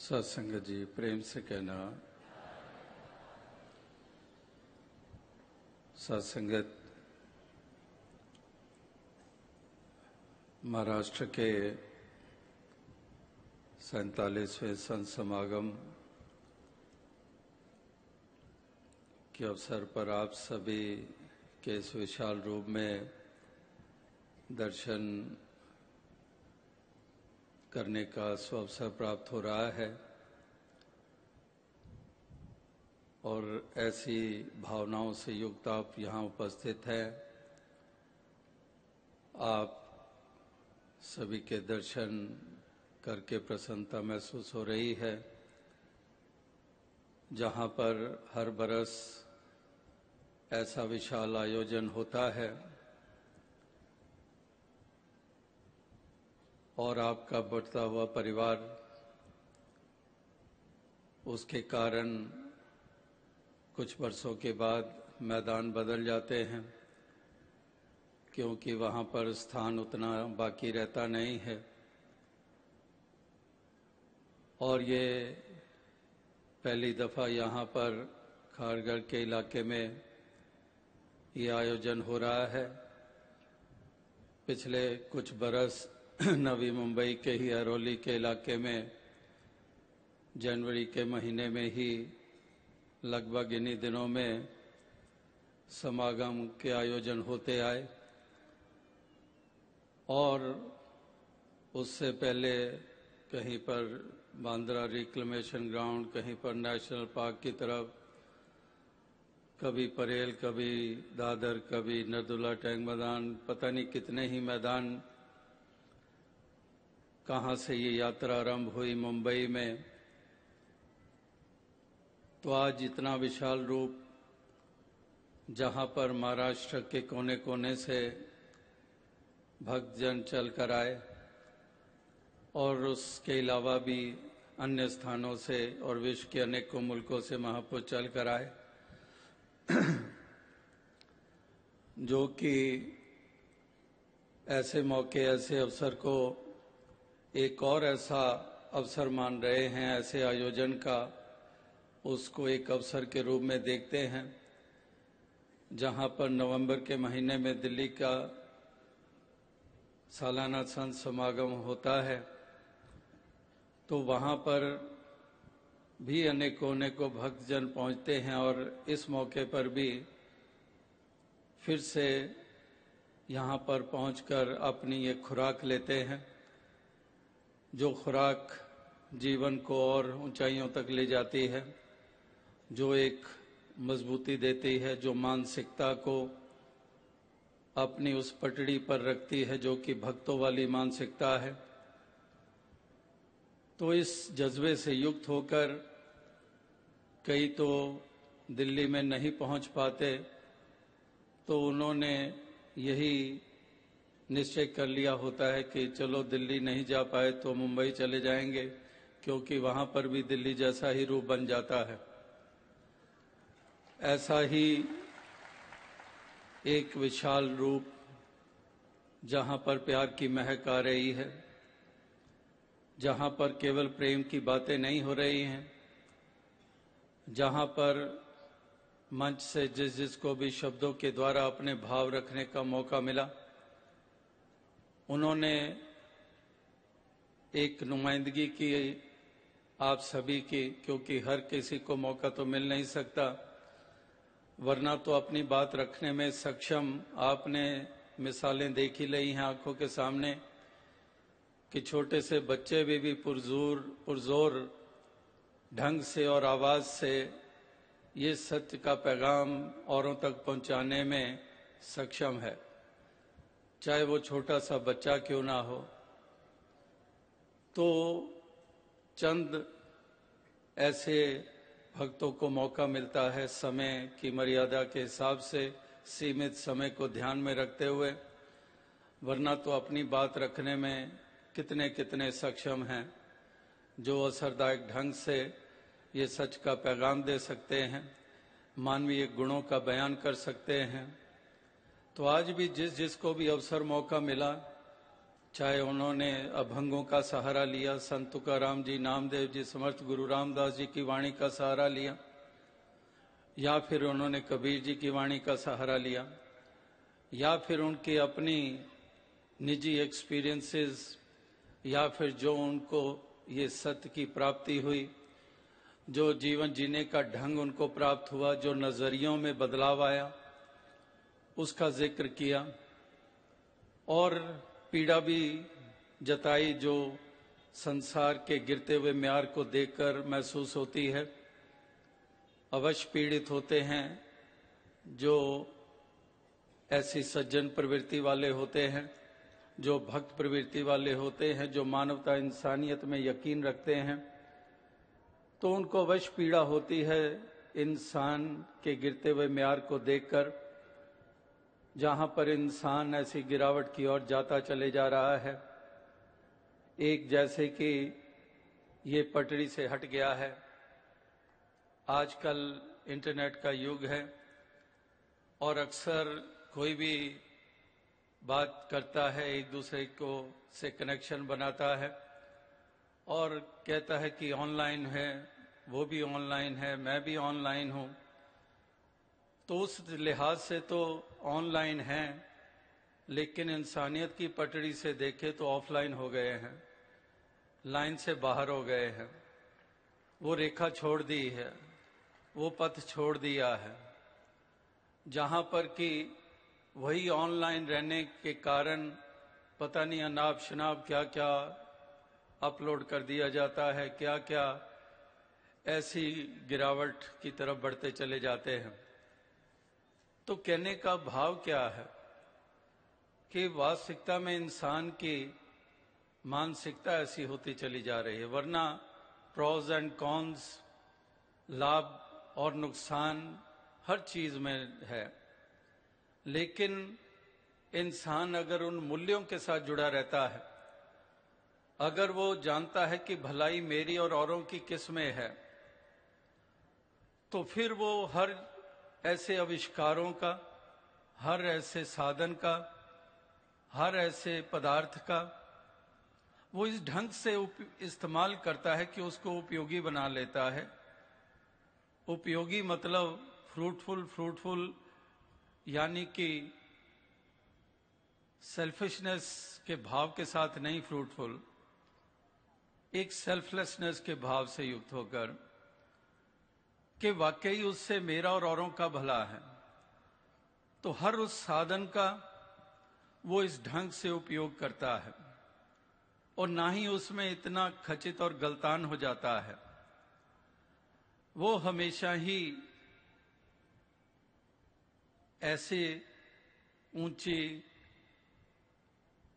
सत्संगत जी प्रेम से कहना। सत्संगत महाराष्ट्र के 47वें संत समागम के अवसर पर आप सभी के इस विशाल रूप में दर्शन करने का सुअवसर प्राप्त हो रहा है और ऐसी भावनाओं से युक्त आप यहाँ उपस्थित हैं। आप सभी के दर्शन करके प्रसन्नता महसूस हो रही है। जहाँ पर हर बरस ऐसा विशाल आयोजन होता है और आपका बढ़ता हुआ परिवार उसके कारण कुछ वर्षों के बाद मैदान बदल जाते हैं, क्योंकि वहाँ पर स्थान उतना बाकी रहता नहीं है। और ये पहली दफ़ा यहाँ पर खारगढ़ के इलाके में ये आयोजन हो रहा है। पिछले कुछ बरस नवी मुंबई के ही अरौली के इलाके में जनवरी के महीने में ही लगभग इन्हीं दिनों में समागम के आयोजन होते आए और उससे पहले कहीं पर बांद्रा रिक्लेमेशन ग्राउंड, कहीं पर नेशनल पार्क की तरफ, कभी परेल, कभी दादर, कभी नरदुल्ला टैंक मैदान, पता नहीं कितने ही मैदान कहाँ से ये यात्रा आरंभ हुई मुंबई में। तो आज इतना विशाल रूप जहाँ पर महाराष्ट्र के कोने कोने से भक्तजन चल कर आए और उसके अलावा भी अन्य स्थानों से और विश्व के अनेकों मुल्कों से महापुरुष चल कर आए, जो कि ऐसे मौके, ऐसे अवसर को एक और ऐसा अवसर मान रहे हैं, ऐसे आयोजन का उसको एक अवसर के रूप में देखते हैं। जहां पर नवंबर के महीने में दिल्ली का सालाना संत समागम होता है, तो वहां पर भी अनेकों भक्तजन पहुंचते हैं और इस मौके पर भी फिर से यहाँ पर पहुंचकर अपनी ये खुराक लेते हैं, जो खुराक जीवन को और ऊंचाइयों तक ले जाती है, जो एक मजबूती देती है, जो मानसिकता को अपनी उस पटड़ी पर रखती है जो कि भक्तों वाली मानसिकता है। तो इस जज्बे से युक्त होकर कई तो दिल्ली में नहीं पहुंच पाते, तो उन्होंने यही निश्चय कर लिया होता है कि चलो दिल्ली नहीं जा पाए तो मुंबई चले जाएंगे, क्योंकि वहां पर भी दिल्ली जैसा ही रूप बन जाता है। ऐसा ही एक विशाल रूप जहां पर प्यार की महक आ रही है, जहां पर केवल प्रेम की बातें नहीं हो रही हैं, जहां पर मंच से जिसको भी शब्दों के द्वारा अपने भाव रखने का मौका मिला, उन्होंने एक नुमाइंदगी की आप सभी की, क्योंकि हर किसी को मौका तो मिल नहीं सकता, वरना तो अपनी बात रखने में सक्षम आपने मिसालें देख ही ली हैं आंखों के सामने कि छोटे से बच्चे भी पुरजोर ढंग से और आवाज से ये सत्य का पैगाम औरों तक पहुंचाने में सक्षम है, चाहे वो छोटा सा बच्चा क्यों ना हो। तो चंद ऐसे भक्तों को मौका मिलता है समय की मर्यादा के हिसाब से, सीमित समय को ध्यान में रखते हुए, वरना तो अपनी बात रखने में कितने कितने सक्षम हैं, जो असरदायक ढंग से ये सच का पैगाम दे सकते हैं, मानवीय गुणों का बयान कर सकते हैं। तो आज भी जिसको भी अवसर मौका मिला, चाहे उन्होंने अभंगों का सहारा लिया, संत तुकाराम जी, नामदेव जी, समर्थ गुरु रामदास जी की वाणी का सहारा लिया, या फिर उन्होंने कबीर जी की वाणी का सहारा लिया, या फिर उनकी अपनी निजी एक्सपीरियंसेस, या फिर जो उनको ये सत्य की प्राप्ति हुई, जो जीवन जीने का ढंग उनको प्राप्त हुआ, जो नजरियों में बदलाव आया, उसका जिक्र किया। और पीड़ा भी जताई जो संसार के गिरते हुए म्यार को देखकर महसूस होती है। अवश्य पीड़ित होते हैं जो ऐसी सज्जन प्रवृत्ति वाले होते हैं, जो भक्त प्रवृत्ति वाले होते हैं, जो मानवता इंसानियत में यकीन रखते हैं, तो उनको अवश्य पीड़ा होती है इंसान के गिरते हुए म्यार को देखकर, जहां पर इंसान ऐसी गिरावट की ओर जाता चले जा रहा है। एक जैसे कि ये पटरी से हट गया है। आजकल इंटरनेट का युग है और अक्सर कोई भी बात करता है, एक दूसरे को से कनेक्शन बनाता है और कहता है कि ऑनलाइन है, वो भी ऑनलाइन है, मैं भी ऑनलाइन हूं। तो उस लिहाज से तो ऑनलाइन है, लेकिन इंसानियत की पटड़ी से देखे तो ऑफलाइन हो गए हैं, लाइन से बाहर हो गए हैं। वो रेखा छोड़ दी है, वो पथ छोड़ दिया है, जहां पर कि वही ऑनलाइन रहने के कारण पता नहीं अनाप शनाप क्या क्या अपलोड कर दिया जाता है, क्या क्या ऐसी गिरावट की तरफ बढ़ते चले जाते हैं। तो कहने का भाव क्या है कि वास्तविकता में इंसान की मानसिकता ऐसी होती चली जा रही है। वरना प्रोज एंड कॉन्स, लाभ और नुकसान हर चीज में है, लेकिन इंसान अगर उन मूल्यों के साथ जुड़ा रहता है, अगर वो जानता है कि भलाई मेरी और औरों की किस में है, तो फिर वो हर ऐसे आविष्कारों का, हर ऐसे साधन का, हर ऐसे पदार्थ का वो इस ढंग से इस्तेमाल करता है कि उसको उपयोगी बना लेता है। उपयोगी मतलब फ्रूटफुल यानी कि सेल्फिशनेस के भाव के साथ नहीं, फ्रूटफुल एक सेल्फलेसनेस के भाव से युक्त होकर कि वाकई उससे मेरा और औरों का भला है। तो हर उस साधन का वो इस ढंग से उपयोग करता है और ना ही उसमें इतना खचित और गलतान हो जाता है। वो हमेशा ही ऐसे ऊंची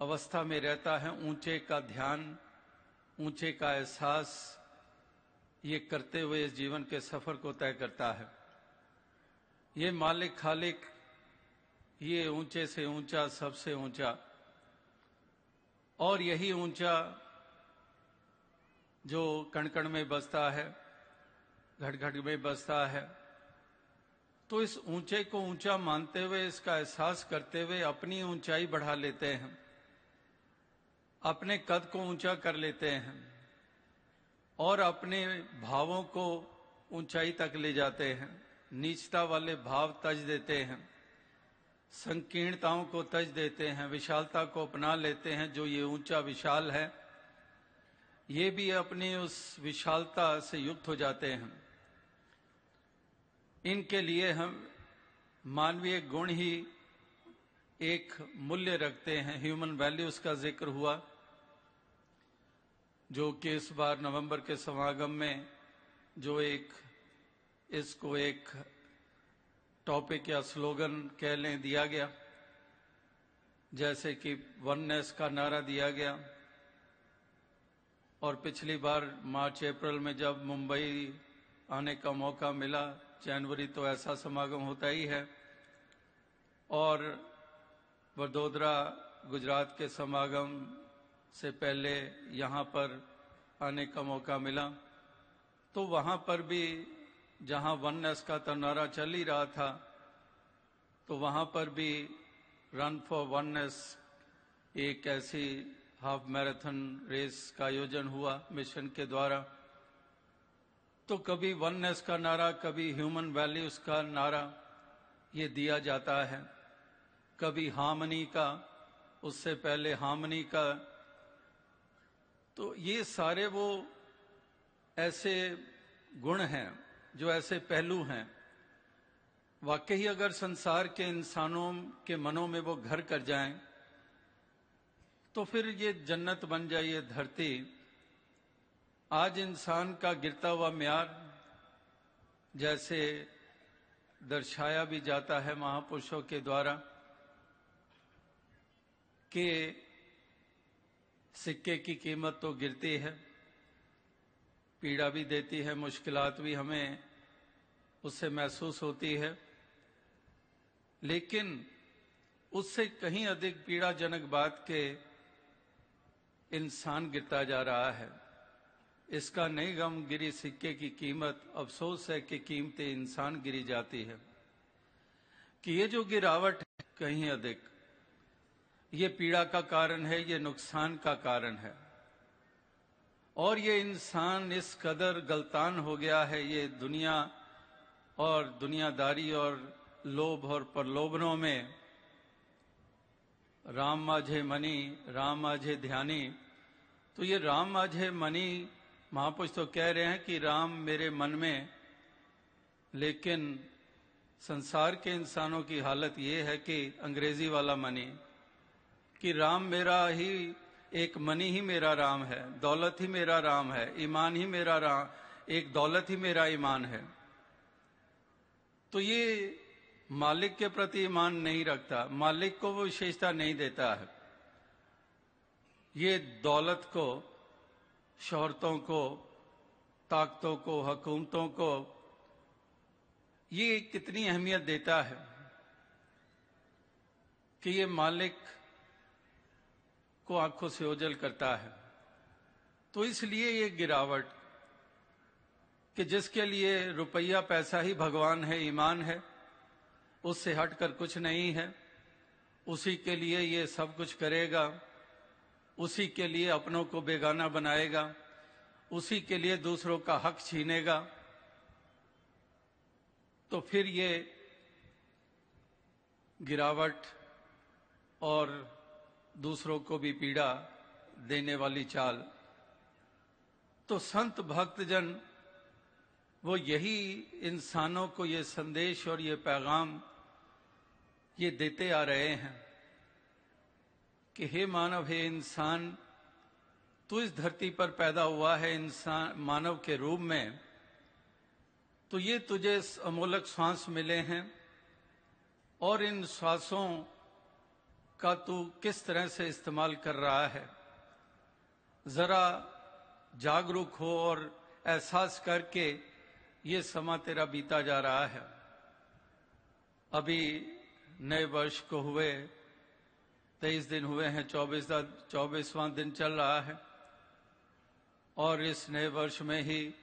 अवस्था में रहता है, ऊंचे का ध्यान, ऊंचे का एहसास ये करते हुए इस जीवन के सफर को तय करता है। ये मालिक खालिक, ये ऊंचे से ऊंचा, सबसे ऊंचा, और यही ऊंचा जो कण कण में बसता है, घट घट में बसता है। तो इस ऊंचे को ऊंचा मानते हुए, इसका एहसास करते हुए अपनी ऊंचाई बढ़ा लेते हैं, अपने कद को ऊंचा कर लेते हैं और अपने भावों को ऊंचाई तक ले जाते हैं। नीचता वाले भाव तज देते हैं, संकीर्णताओं को तज देते हैं, विशालता को अपना लेते हैं। जो ये ऊंचा विशाल है, ये भी अपनी उस विशालता से युक्त हो जाते हैं। इनके लिए हम मानवीय गुण ही एक मूल्य रखते हैं। ह्यूमन वैल्यूज का जिक्र हुआ, जो कि इस बार नवंबर के समागम में जो इसको एक टॉपिक या स्लोगन कह लें दिया गया, जैसे कि वननेस का नारा दिया गया। और पिछली बार मार्च अप्रैल में जब मुंबई आने का मौका मिला, जनवरी तो ऐसा समागम होता ही है, और वडोदरा गुजरात के समागम से पहले यहाँ पर आने का मौका मिला, तो वहाँ पर भी जहाँ वननेस का तो नारा चल ही रहा था, तो वहाँ पर भी रन फॉर वननेस एक ऐसी हाफ मैराथन रेस का आयोजन हुआ मिशन के द्वारा, तो कभी वननेस का नारा, कभी ह्यूमन वैल्यूज का नारा ये दिया जाता है, कभी हार्मनी का, उससे पहले हार्मनी का। तो ये सारे वो ऐसे गुण हैं, जो ऐसे पहलू हैं, वाकई अगर संसार के इंसानों के मनों में वो घर कर जाएं तो फिर ये जन्नत बन जाए ये धरती। आज इंसान का गिरता हुआ म्यार जैसे दर्शाया भी जाता है महापुरुषों के द्वारा कि सिक्के की कीमत तो गिरती है, पीड़ा भी देती है, मुश्किलात भी हमें उससे महसूस होती है, लेकिन उससे कहीं अधिक पीड़ाजनक बात के इंसान गिरता जा रहा है। इसका नहीं गम गिरी सिक्के की कीमत, अफसोस है कि कीमतें इंसान गिरी जाती है। कि ये जो गिरावट है कहीं अधिक, ये पीड़ा का कारण है, ये नुकसान का कारण है। और ये इंसान इस कदर गलतान हो गया है, ये दुनिया और दुनियादारी और लोभ और प्रलोभनों में, राम माझे मनी राम माझे ध्यानी। तो ये राम माझे मनी, महापुरुष तो कह रहे हैं कि राम मेरे मन में, लेकिन संसार के इंसानों की हालत ये है कि अंग्रेजी वाला मनी, कि राम मेरा ही एक मनी ही मेरा राम है, दौलत ही मेरा राम है, ईमान ही मेरा राम, एक दौलत ही मेरा ईमान है। तो ये मालिक के प्रति ईमान नहीं रखता, मालिक को वो विशेषता नहीं देता है। ये दौलत को, शोहरतों को, ताकतों को, हुकूमतों को ये कितनी अहमियत देता है कि ये मालिक को आंखों से ओझल करता है। तो इसलिए ये गिरावट कि जिसके लिए रुपया पैसा ही भगवान है, ईमान है, उससे हटकर कुछ नहीं है, उसी के लिए ये सब कुछ करेगा, उसी के लिए अपनों को बेगाना बनाएगा, उसी के लिए दूसरों का हक छीनेगा, तो फिर ये गिरावट और दूसरों को भी पीड़ा देने वाली चाल। तो संत भक्तजन वो यही इंसानों को ये संदेश और ये पैगाम ये देते आ रहे हैं कि हे मानव, हे इंसान, तू इस धरती पर पैदा हुआ है इंसान मानव के रूप में, तो ये तुझे अमोलक श्वास मिले हैं और इन श्वासों का तू किस तरह से इस्तेमाल कर रहा है, जरा जागरूक हो और एहसास करके ये समा तेरा बीता जा रहा है। अभी नए वर्ष को हुए 23 दिन हुए हैं, 24वां दिन चल रहा है और इस नए वर्ष में ही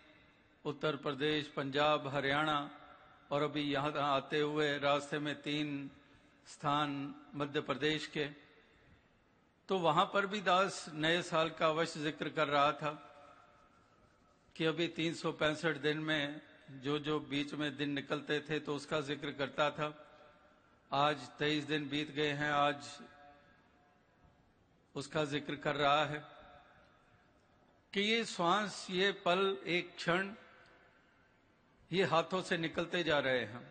उत्तर प्रदेश, पंजाब, हरियाणा और अभी यहाँ आते हुए रास्ते में 3 स्थान मध्य प्रदेश के, तो वहां पर भी दास नए साल का अवश्य जिक्र कर रहा था कि अभी 365 दिन में जो जो बीच में दिन निकलते थे तो उसका जिक्र करता था। आज 23 दिन बीत गए हैं, आज उसका जिक्र कर रहा है कि ये श्वास, ये पल, एक क्षण ये हाथों से निकलते जा रहे हैं।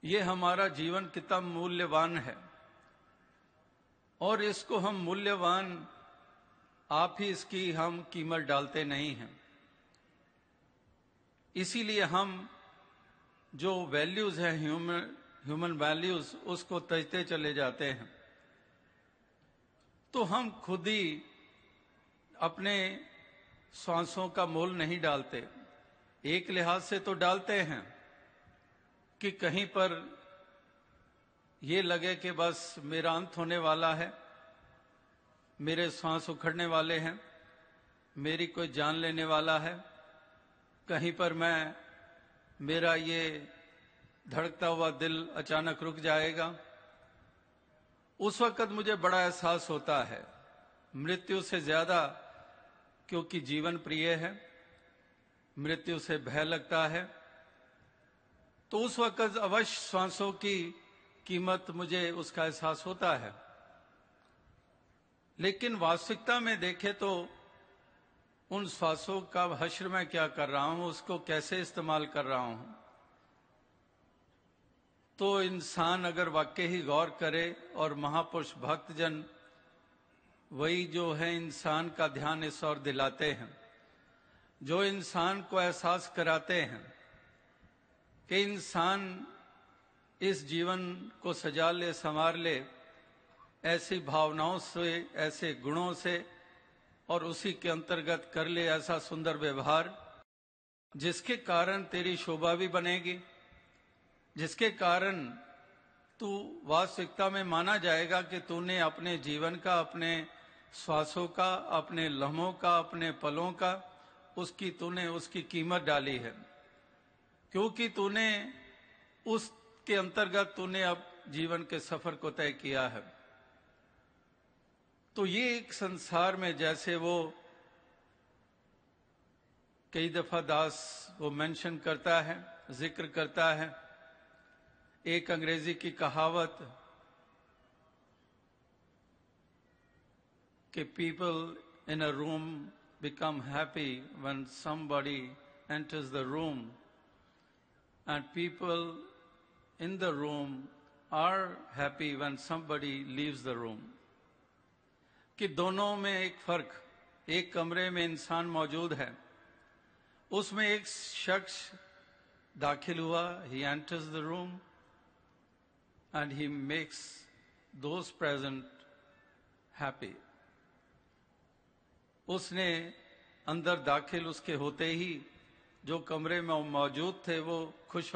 ये हमारा जीवन कितना मूल्यवान है और इसको हम मूल्यवान, आप ही इसकी हम कीमत डालते नहीं हैं। इसीलिए हम जो वैल्यूज हैं, ह्यूमन वैल्यूज, उसको तजते चले जाते हैं। तो हम खुद ही अपने श्वासों का मोल नहीं डालते। एक लिहाज से तो डालते हैं कि कहीं पर ये लगे कि बस मेरा अंत होने वाला है, मेरे श्वास उखड़ने वाले हैं, मेरी कोई जान लेने वाला है, कहीं पर मेरा ये धड़कता हुआ दिल अचानक रुक जाएगा। उस वक्त मुझे बड़ा एहसास होता है मृत्यु से ज्यादा, क्योंकि जीवन प्रिय है, मृत्यु से भय लगता है, तो उस वक्त अवश्य श्वासों की कीमत मुझे उसका एहसास होता है। लेकिन वास्तविकता में देखें तो उन श्वासों का हश्र मैं क्या कर रहा हूं, उसको कैसे इस्तेमाल कर रहा हूं, तो इंसान अगर वाकई ही गौर करे, और महापुरुष भक्तजन वही जो है इंसान का ध्यान इस ओर दिलाते हैं, जो इंसान को एहसास कराते हैं कि इंसान इस जीवन को सजा ले, संवार ले ऐसी भावनाओं से, ऐसे गुणों से, और उसी के अंतर्गत कर ले ऐसा सुंदर व्यवहार जिसके कारण तेरी शोभा भी बनेगी, जिसके कारण तू वास्तविकता में माना जाएगा कि तूने अपने जीवन का, अपने श्वासों का, अपने लम्हों का, अपने पलों का तूने उसकी कीमत डाली है, क्योंकि तूने उसके अंतर्गत तूने अब जीवन के सफर को तय किया है। तो ये एक संसार में, जैसे वो कई दफा दास वो मेंशन करता है, जिक्र करता है, एक अंग्रेजी की कहावत कि people in a room become happy when somebody enters the room and people in the room are happy when somebody leaves the room. कि दोनों में एक फर्क, एक कमरे में इंसान मौजूद है, उसमें एक शख्स दाखिल हुआ, he enters the room and he makes those present happy। उसने अंदर दाखिल उसके होते ही जो कमरे में मौजूद थे वो खुश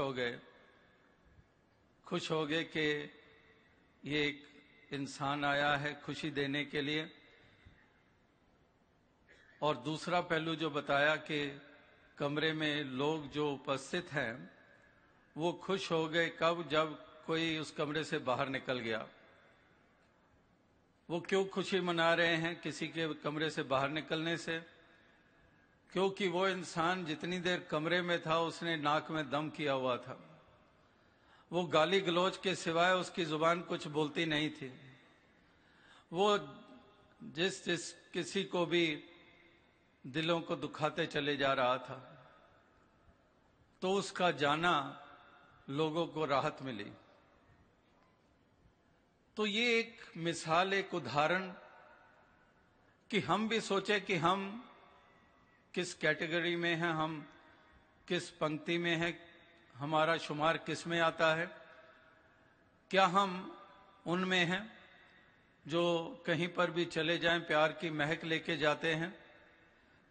हो गए कि ये एक इंसान आया है खुशी देने के लिए। और दूसरा पहलू जो बताया कि कमरे में लोग जो उपस्थित हैं वो खुश हो गए कब, जब कोई उस कमरे से बाहर निकल गया। वो क्यों खुशी मना रहे हैं किसी के कमरे से बाहर निकलने से? क्योंकि वो इंसान जितनी देर कमरे में था उसने नाक में दम किया हुआ था, वो गाली गलौज के सिवाय उसकी जुबान कुछ बोलती नहीं थी। वो जिस किसी को भी दिलों को दुखाते चले जा रहा था, तो उसका जाना लोगों को राहत मिली। तो ये एक मिसाल, एक उदाहरण कि हम भी सोचे कि हम किस कैटेगरी में हैं, हम किस पंक्ति में हैं, हमारा शुमार किस में आता है। क्या हम उनमें हैं जो कहीं पर भी चले जाएं प्यार की महक लेके जाते हैं?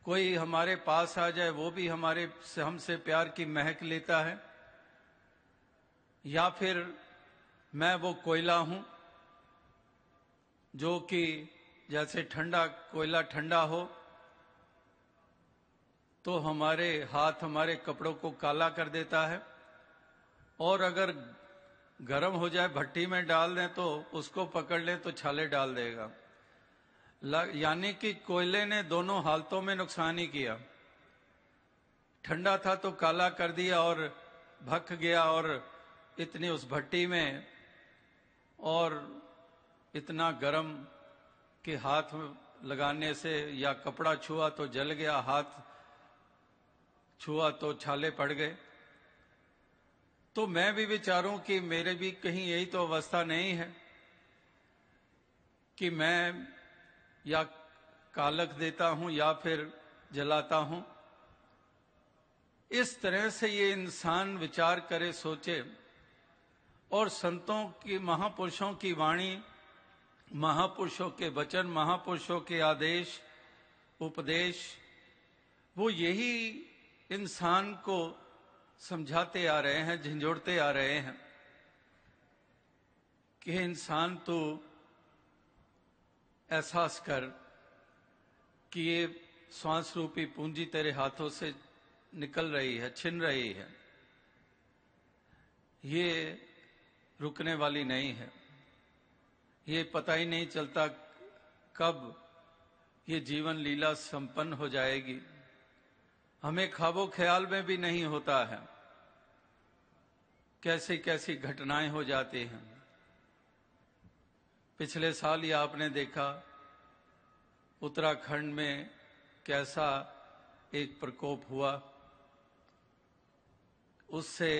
कोई हमारे पास आ जाए वो भी हमसे प्यार की महक लेता है? या फिर मैं वो कोयला हूं जो कि जैसे कोयला ठंडा हो तो हमारे हाथ, हमारे कपड़ों को काला कर देता है, और अगर गर्म हो जाए भट्टी में डाल दें तो उसको पकड़ लें तो छाले डाल देगा। यानी कि कोयले ने दोनों हालतों में नुकसान ही किया। ठंडा था तो काला कर दिया और भख गया, और इतनी उस भट्टी में, और इतना गर्म कि हाथ लगाने से या कपड़ा छुआ तो जल गया, हाथ छुआ तो छाले पड़ गए। तो मैं भी विचारूं कि मेरे भी कहीं यही तो अवस्था नहीं है कि मैं या कालख देता हूं या फिर जलाता हूं। इस तरह से ये इंसान विचार करे, सोचे, और संतों की, महापुरुषों की वाणी, महापुरुषों के वचन, महापुरुषों के आदेश, उपदेश, वो यही इंसान को समझाते आ रहे हैं, झंझोड़ते आ रहे हैं कि इंसान तू एहसास कर कि ये श्वास रूपी पूंजी तेरे हाथों से निकल रही है, छिन रही है, ये रुकने वाली नहीं है। ये पता ही नहीं चलता कब ये जीवन लीला संपन्न हो जाएगी, हमें ख्वाबो ख्याल में भी नहीं होता है। कैसी कैसी घटनाएं हो जाती हैं। पिछले साल ही आपने देखा उत्तराखंड में कैसा एक प्रकोप हुआ। उससे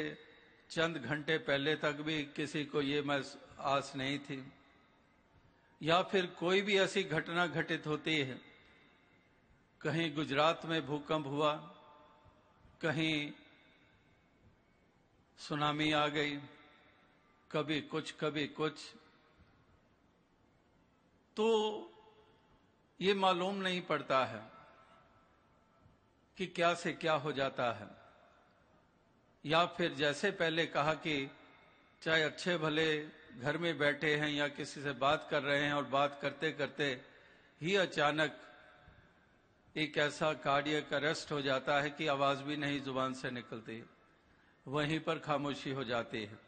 चंद घंटे पहले तक भी किसी को ये आस नहीं थी। या फिर कोई भी ऐसी घटना घटित होती है, कहीं गुजरात में भूकंप हुआ, कहीं सुनामी आ गई, कभी कुछ, तो ये मालूम नहीं पड़ता है कि क्या से क्या हो जाता है। या फिर जैसे पहले कहा कि चाहे अच्छे भले घर में बैठे हैं या किसी से बात कर रहे हैं और बात करते करते ही अचानक एक ऐसा कार्डियक अरेस्ट हो जाता है कि आवाज भी नहीं जुबान से निकलती, वहीं पर खामोशी हो जाती है।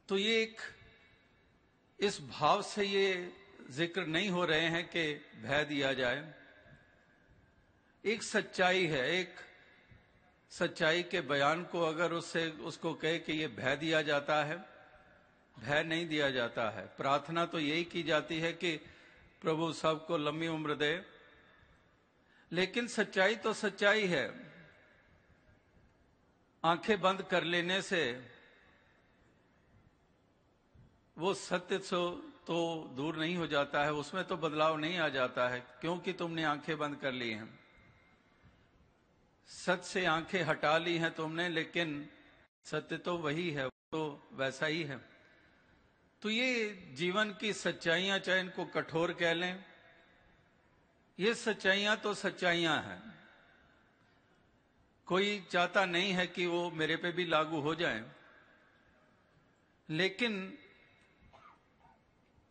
तो ये एक इस भाव से ये जिक्र नहीं हो रहे हैं कि भय दिया जाए। एक सच्चाई है, एक सच्चाई के बयान को अगर उसको कहे कि ये भय दिया जाता है, भय नहीं दिया जाता है। प्रार्थना तो यही की जाती है कि प्रभु सबको लंबी उम्र दे, लेकिन सच्चाई तो सच्चाई है। आंखें बंद कर लेने से वो सत्य तो दूर नहीं हो जाता है, उसमें तो बदलाव नहीं आ जाता है क्योंकि तुमने आंखें बंद कर ली हैं। सत्य से आंखें हटा ली हैं तुमने, लेकिन सत्य तो वही है, तो वैसा ही है। तो ये जीवन की सच्चाइयां, चाहे इनको कठोर कह लें, ये सच्चाइयां तो सच्चाइयां हैं। कोई चाहता नहीं है कि वो मेरे पे भी लागू हो जाए, लेकिन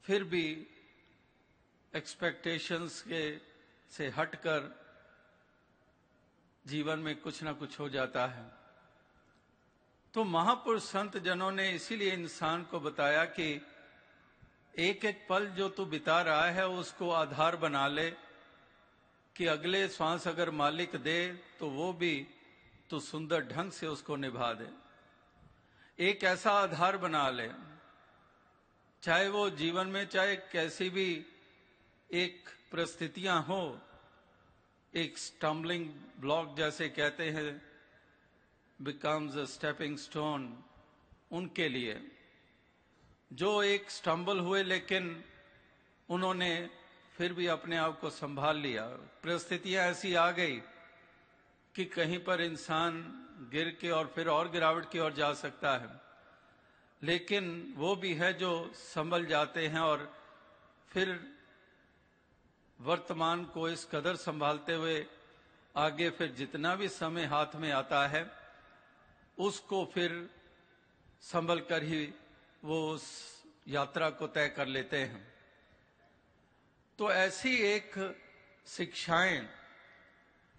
फिर भी एक्सपेक्टेशंस के से हटकर जीवन में कुछ ना कुछ हो जाता है। तो महापुरुष संत जनों ने इसीलिए इंसान को बताया कि एक एक पल जो तू बिता रहा है उसको आधार बना ले कि अगले श्वास अगर मालिक दे तो वो भी तू सुंदर ढंग से उसको निभा दे। एक ऐसा आधार बना ले, चाहे वो जीवन में चाहे कैसी भी एक परिस्थितियां हो, एक स्टम्बलिंग ब्लॉक जैसे कहते हैं, बिकम्स अ स्टेपिंग स्टोन, उनके लिए जो एक स्टम्बल हुए लेकिन उन्होंने फिर भी अपने आप को संभाल लिया। परिस्थितियां ऐसी आ गई कि कहीं पर इंसान गिर के और फिर और गिरावट की ओर जा सकता है, लेकिन वो भी है जो संभल जाते हैं और फिर वर्तमान को इस कदर संभालते हुए आगे फिर जितना भी समय हाथ में आता है उसको फिर संभल कर ही वो उस यात्रा को तय कर लेते हैं। तो ऐसी एक शिक्षाएं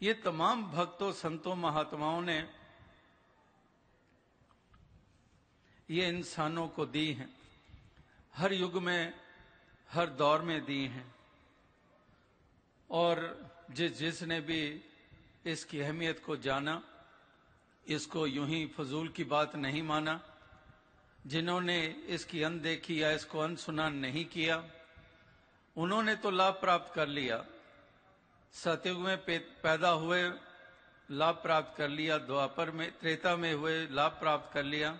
ये तमाम भक्तों, संतों, महात्माओं ने ये इंसानों को दी हैं, हर युग में, हर दौर में दी हैं। और जिसने भी इसकी अहमियत को जाना, इसको यूं ही फजूल की बात नहीं माना, जिन्होंने इसकी अनदेखी या इसको अनसुना नहीं किया, उन्होंने तो लाभ प्राप्त कर लिया। सतयुग में पैदा हुए, लाभ प्राप्त कर लिया। द्वापर में, त्रेता में हुए, लाभ प्राप्त कर लिया।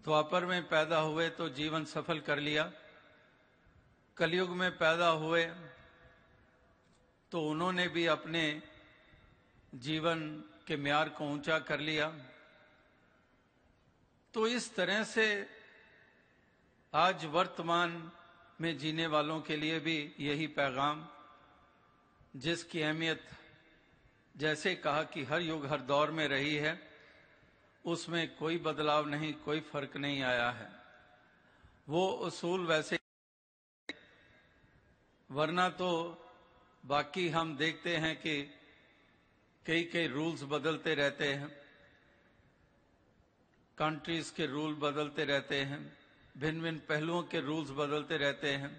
द्वापर में पैदा हुए तो जीवन सफल कर लिया। कलयुग में पैदा हुए तो उन्होंने भी अपने जीवन के म्यार को ऊंचा कर लिया। तो इस तरह से आज वर्तमान में जीने वालों के लिए भी यही पैगाम, जिसकी अहमियत जैसे कहा कि हर युग हर दौर में रही है, उसमें कोई बदलाव नहीं, कोई फर्क नहीं आया है। वो उसूल वैसे, वरना तो बाकी हम देखते हैं कि कई कई रूल्स बदलते रहते हैं, कंट्रीज के रूल बदलते रहते हैं, भिन्न भिन्न पहलुओं के रूल्स बदलते रहते हैं।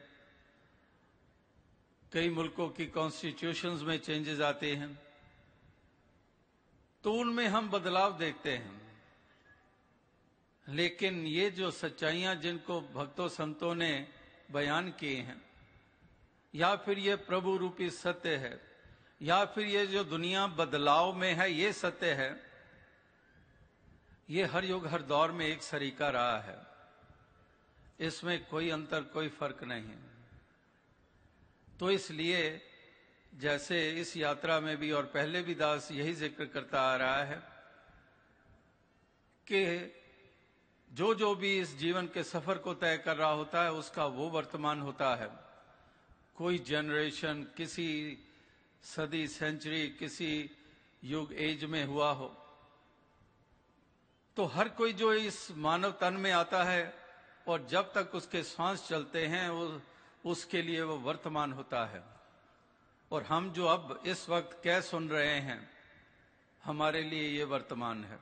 कई मुल्कों की कॉन्स्टिट्यूशंस में चेंजेस आते हैं, तो उनमें हम बदलाव देखते हैं। लेकिन ये जो सच्चाइयां जिनको भक्तों संतों ने बयान किए हैं, या फिर ये प्रभु रूपी सत्य है, या फिर ये जो दुनिया बदलाव में है ये सत्य है, ये हर युग हर दौर में एक सरीका रहा है। इसमें कोई अंतर, कोई फर्क नहीं। तो इसलिए जैसे इस यात्रा में भी और पहले भी दास यही जिक्र करता आ रहा है कि जो जो भी इस जीवन के सफर को तय कर रहा होता है उसका वो वर्तमान होता है। कोई जनरेशन किसी सदी, सेंचुरी, किसी युग, एज में हुआ हो, तो हर कोई जो इस मानव तन में आता है और जब तक उसके सांस चलते हैं उसके लिए वो वर्तमान होता है। और हम जो अब इस वक्त कह सुन रहे हैं, हमारे लिए ये वर्तमान है।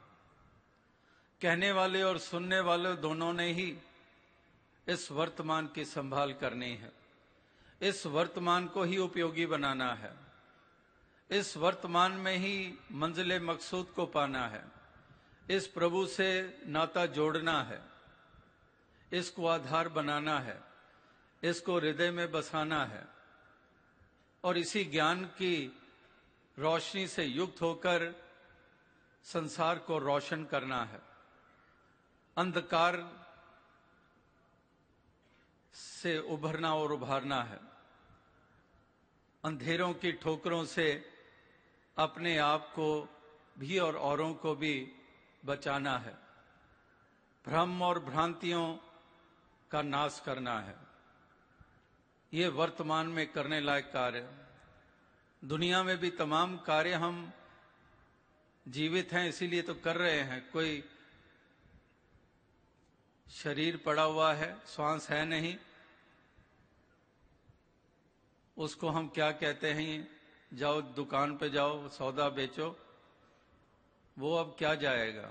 कहने वाले और सुनने वाले दोनों ने ही इस वर्तमान की संभाल करनी है। इस वर्तमान को ही उपयोगी बनाना है। इस वर्तमान में ही मंजिले मकसूद को पाना है। इस प्रभु से नाता जोड़ना है, इसको आधार बनाना है, इसको हृदय में बसाना है और इसी ज्ञान की रोशनी से युक्त होकर संसार को रोशन करना है। अंधकार से उभरना और उभारना है। अंधेरों की ठोकरों से अपने आप को भी और औरों को भी बचाना है। भ्रम और भ्रांतियों का नाश करना है। ये वर्तमान में करने लायक कार्य। दुनिया में भी तमाम कार्य हम जीवित हैं इसीलिए तो कर रहे हैं। कोई शरीर पड़ा हुआ है, श्वास है नहीं, उसको हम क्या कहते हैं, जाओ दुकान पे जाओ सौदा बेचो, वो अब क्या जाएगा।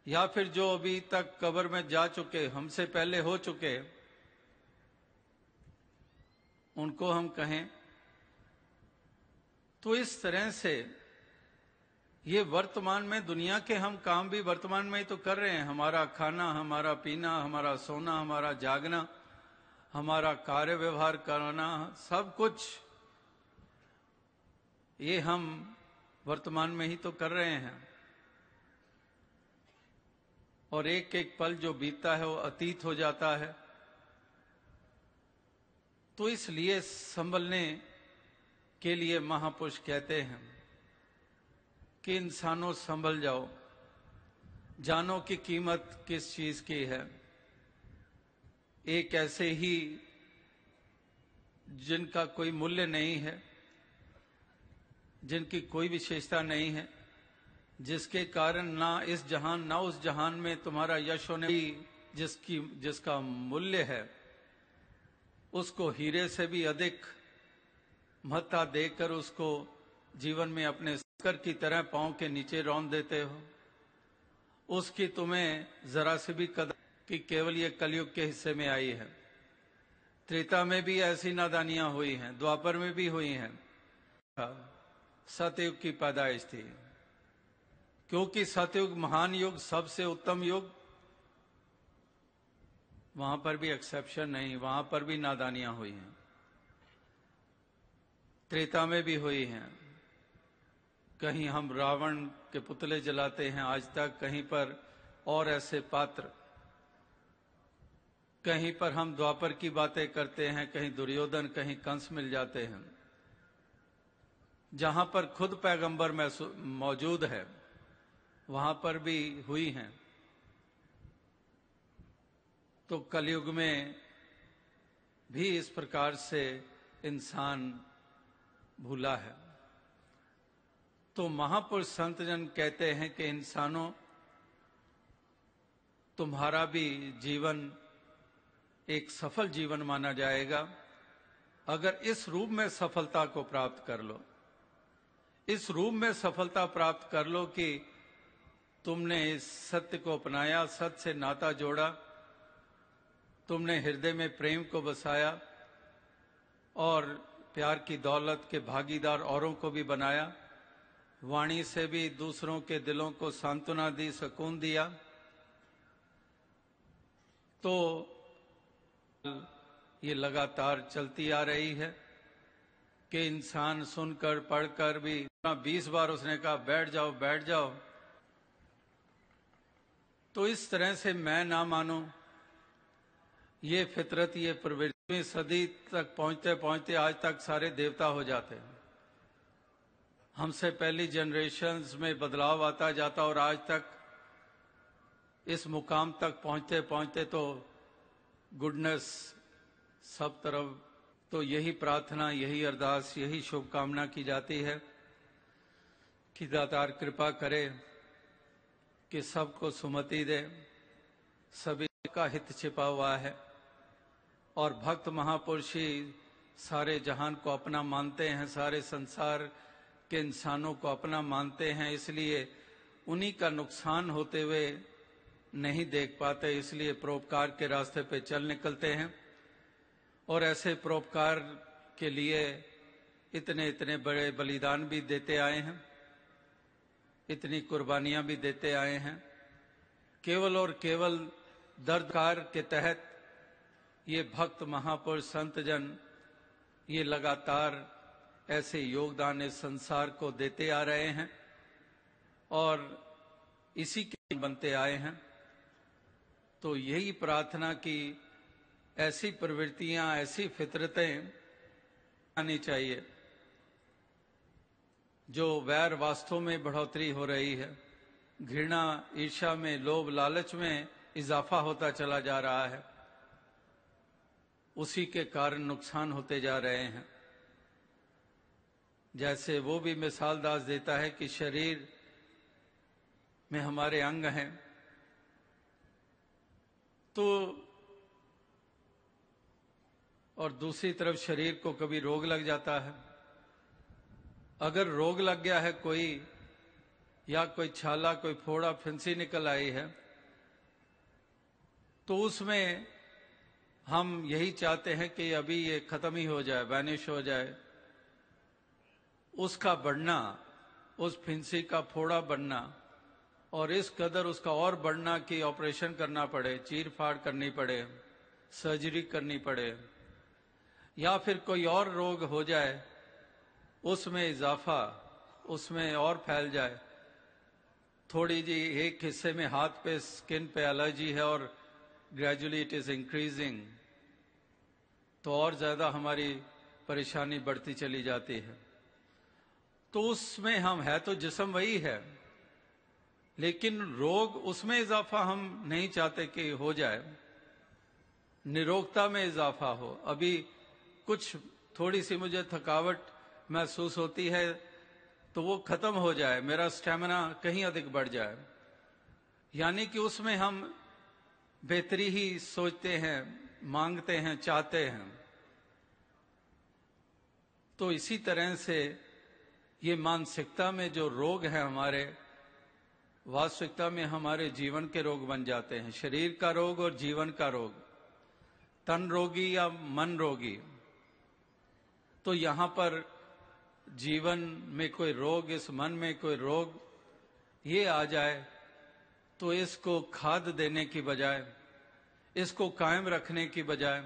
या फिर जो अभी तक कब्र में जा चुके, हमसे पहले हो चुके, उनको हम कहें। तो इस तरह से ये वर्तमान में दुनिया के हम काम भी वर्तमान में ही तो कर रहे हैं। हमारा खाना, हमारा पीना, हमारा सोना, हमारा जागना, हमारा कार्य व्यवहार करना, सब कुछ ये हम वर्तमान में ही तो कर रहे हैं। और एक एक पल जो बीतता है वो अतीत हो जाता है। तो इसलिए संभलने के लिए महापुरुष कहते हैं कि इंसानों संभल जाओ, जानो की कीमत किस चीज की है। एक ऐसे ही जिनका कोई मूल्य नहीं है, जिनकी कोई विशेषता नहीं है, जिसके कारण ना इस जहान ना उस जहान में तुम्हारा यश होने, जिसका मूल्य है उसको हीरे से भी अधिक महत्ता देकर उसको जीवन में अपने कर की तरह पांव के नीचे रौंद देते हो। उसकी तुम्हें जरा से भी कदर कि केवल ये कलयुग के हिस्से में आई है। त्रेता में भी ऐसी नादानियां हुई हैं, द्वापर में भी हुई हैं। सतयुग की पैदाइश थी, क्योंकि सतयुग महान युग, सबसे उत्तम युग, वहां पर भी एक्सेप्शन नहीं, वहां पर भी नादानियां हुई हैं। त्रेता में भी हुई हैं। कहीं हम रावण के पुतले जलाते हैं आज तक, कहीं पर और ऐसे पात्र, कहीं पर हम द्वापर की बातें करते हैं, कहीं दुर्योधन, कहीं कंस मिल जाते हैं। जहां पर खुद पैगंबर मौजूद है वहां पर भी हुई हैं। तो कलयुग में भी इस प्रकार से इंसान भूला है। तो महापुरुष संतजन कहते हैं कि इंसानों, तुम्हारा भी जीवन एक सफल जीवन माना जाएगा अगर इस रूप में सफलता को प्राप्त कर लो। इस रूप में सफलता प्राप्त कर लो कि तुमने इस सत्य को अपनाया, सत्य से नाता जोड़ा, तुमने हृदय में प्रेम को बसाया, और प्यार की दौलत के भागीदार औरों को भी बनाया। वाणी से भी दूसरों के दिलों को सांत्वना दी, सुकून दिया। तो ये लगातार चलती आ रही है कि इंसान सुनकर पढ़कर भी 20 बार उसने कहा बैठ जाओ बैठ जाओ। तो इस तरह से मैं ना मानूं, ये फितरत, ये प्रवृत्ति सदी तक पहुंचते पहुंचते आज तक सारे देवता हो जाते हैं। हमसे पहली जनरेशन्स में बदलाव आता जाता और आज तक इस मुकाम तक पहुंचते पहुंचते तो गुडनेस सब तरफ। तो यही प्रार्थना, यही अरदास, यही शुभकामना की जाती है कि दातार कृपा करे कि सबको सुमति दे। सभी का हित छिपा हुआ है और भक्त महापुरुष ही सारे जहान को अपना मानते हैं, सारे संसार के इंसानों को अपना मानते हैं। इसलिए उन्हीं का नुकसान होते हुए नहीं देख पाते, इसलिए परोपकार के रास्ते पे चल निकलते हैं और ऐसे परोपकार के लिए इतने इतने बड़े बलिदान भी देते आए हैं, इतनी कुर्बानियां भी देते आए हैं। केवल और केवल दर्दकार के तहत ये भक्त महापुरुष संत जन ये लगातार ऐसे योगदान इस संसार को देते आ रहे हैं और इसी के बनते आए हैं। तो यही प्रार्थना की ऐसी प्रवृत्तियां, ऐसी फितरतें आनी चाहिए। जो वैर वास्तव में बढ़ोतरी हो रही है, घृणा, ईर्ष्या में, लोभ, लालच में इजाफा होता चला जा रहा है, उसी के कारण नुकसान होते जा रहे हैं। जैसे वो भी मिसाल दास देता है कि शरीर में हमारे अंग हैं, तो और दूसरी तरफ शरीर को कभी रोग लग जाता है। अगर रोग लग गया है कोई, या कोई छाला, कोई फोड़ा, फिंसी निकल आई है, तो उसमें हम यही चाहते हैं कि अभी ये खत्म ही हो जाए, वैनिश हो जाए। उसका बढ़ना, उस फिंसी का फोड़ा बढ़ना और इस कदर उसका और बढ़ना कि ऑपरेशन करना पड़े, चीर फाड़ करनी पड़े, सर्जरी करनी पड़े, या फिर कोई और रोग हो जाए, उसमें इजाफा, उसमें और फैल जाए। थोड़ी जी एक हिस्से में हाथ पे, स्किन पे एलर्जी है और ग्रेजुअली इट इज इंक्रीजिंग, तो और ज्यादा हमारी परेशानी बढ़ती चली जाती है। तो उसमें हम है तो जिस्म वही है, लेकिन रोग, उसमें इजाफा हम नहीं चाहते कि हो जाए, निरोगता में इजाफा हो। अभी कुछ थोड़ी सी मुझे थकावट महसूस होती है तो वो खत्म हो जाए, मेरा स्टेमिना कहीं अधिक बढ़ जाए, यानी कि उसमें हम बेहतरी ही सोचते हैं, मांगते हैं, चाहते हैं। तो इसी तरह से ये मानसिकता में जो रोग है हमारे, वास्तविकता में हमारे जीवन के रोग बन जाते हैं। शरीर का रोग और जीवन का रोग, तन रोगी या मन रोगी। तो यहां पर जीवन में कोई रोग, इस मन में कोई रोग ये आ जाए, तो इसको खाद देने की बजाय, इसको कायम रखने की बजाय,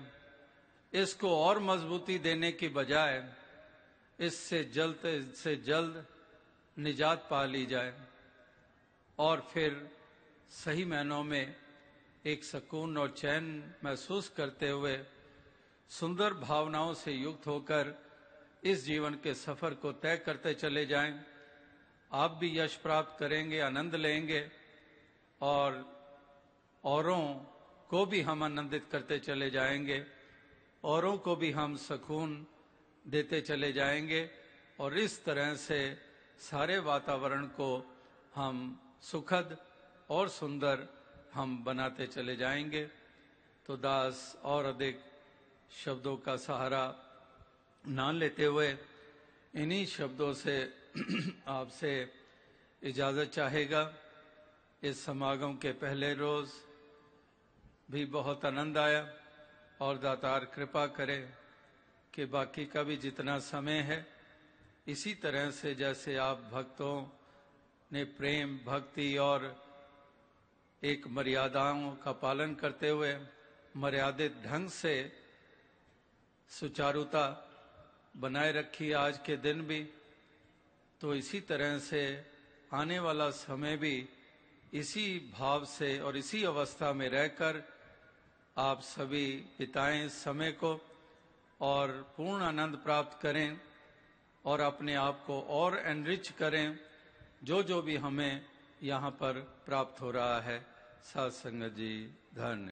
इसको और मजबूती देने की बजाय, इससे जल्द से जल्द निजात पा ली जाए और फिर सही मायनों में एक सुकून और चैन महसूस करते हुए सुंदर भावनाओं से युक्त होकर इस जीवन के सफर को तय करते चले जाएं। आप भी यश प्राप्त करेंगे, आनंद लेंगे और औरों को भी हम आनंदित करते चले जाएंगे, औरों को भी हम सुकून देते चले जाएंगे और इस तरह से सारे वातावरण को हम सुखद और सुंदर हम बनाते चले जाएंगे। तो दास और अधिक शब्दों का सहारा ना लेते हुए इन्हीं शब्दों से आपसे इजाजत चाहेगा। इस समागम के पहले रोज भी बहुत आनंद आया और दातार कृपा करे कि बाकी का भी जितना समय है इसी तरह से जैसे आप भक्तों ने प्रेम, भक्ति और एक मर्यादाओं का पालन करते हुए मर्यादित ढंग से सुचारुता बनाए रखी आज के दिन भी, तो इसी तरह से आने वाला समय भी इसी भाव से और इसी अवस्था में रहकर आप सभी बिताएं इस समय को और पूर्ण आनंद प्राप्त करें और अपने आप को और एनरिच करें जो भी हमें यहाँ पर प्राप्त हो रहा है। साध संगत जी, धन्य।